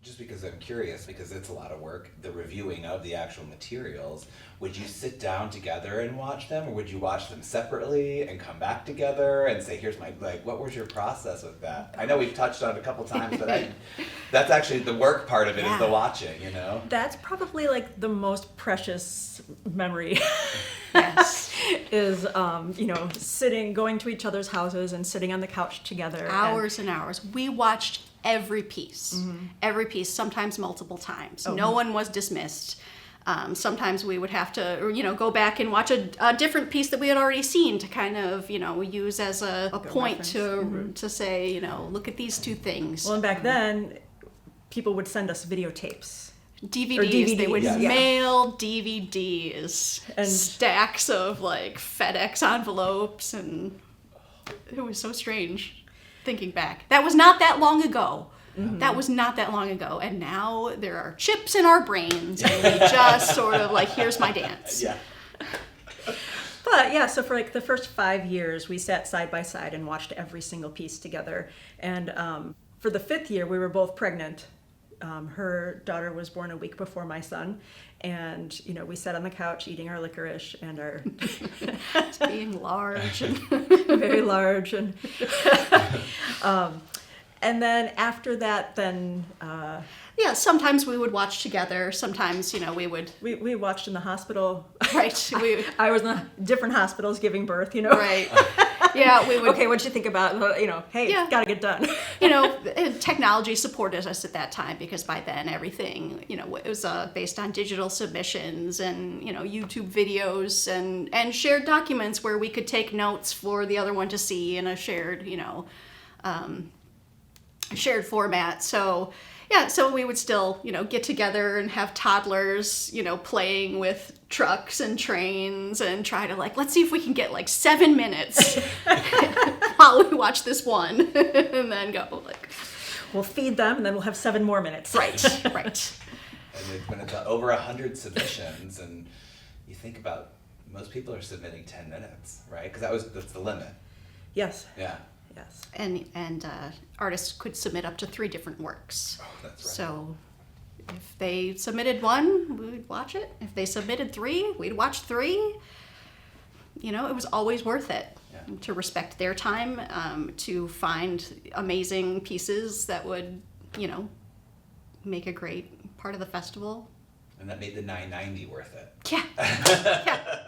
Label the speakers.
Speaker 1: just because I'm curious, because it's a lot of work, the reviewing of the actual materials, would you sit down together and watch them, or would you watch them separately and come back together and say, here's my, like, what was your process with that? I know we've touched on it a couple times, but that's actually the work part of it, is the watching, you know?
Speaker 2: That's probably like the most precious memory.
Speaker 3: Yes.
Speaker 2: Is, going to each other's houses and sitting on the couch together.
Speaker 3: Hours and hours. We watched every piece, sometimes multiple times. No one was dismissed. Sometimes we would have to, go back and watch a different piece that we had already seen to kind of, use as a point to say, look at these two things.
Speaker 2: Well, and back then, people would send us videotapes.
Speaker 3: DVDs. They would
Speaker 1: Yes.
Speaker 3: mail DVDs
Speaker 2: And
Speaker 3: stacks of like FedEx envelopes, and it was so strange thinking back. That was not that long ago. That was not that long ago, and now there are chips in our brains, and we just sort of like, here's my dance.
Speaker 1: Yeah.
Speaker 2: But yeah, so for like the first 5 years, we sat side by side and watched every single piece together. And for the 5th year, we were both pregnant. Her daughter was born a week before my son, and we sat on the couch eating our licorice and our
Speaker 3: Being large. And
Speaker 2: very large, and and then after that,
Speaker 3: yeah, sometimes we would watch together. Sometimes, we would.
Speaker 2: we watched in the hospital.
Speaker 3: Right.
Speaker 2: I was in different hospitals giving birth.
Speaker 3: Right. Yeah, we would.
Speaker 2: Okay, what'd you think about? Hey,
Speaker 3: Yeah.
Speaker 2: it's gotta get done.
Speaker 3: Technology supported us at that time, because by then everything, it was based on digital submissions and, YouTube videos and shared documents where we could take notes for the other one to see in a shared, shared format. So, yeah, so we would still, get together and have toddlers, playing with trucks and trains and try to let's see if we can get 7 minutes while we watch this one and then go
Speaker 2: We'll feed them, and then we'll have 7 more minutes.
Speaker 3: right.
Speaker 1: And when it's over 100 submissions, and you think about, most people are submitting 10 minutes, right? Because that's the limit.
Speaker 2: Yes.
Speaker 1: Yeah.
Speaker 2: Yes.
Speaker 3: And artists could submit up to 3 different works.
Speaker 1: Oh, that's right.
Speaker 3: So if they submitted 1, we'd watch it. If they submitted 3, we'd watch 3. It was always worth it to respect their time, to find amazing pieces that would, make a great part of the festival.
Speaker 1: And that made the $9.90 worth it.
Speaker 3: Yeah. Yeah.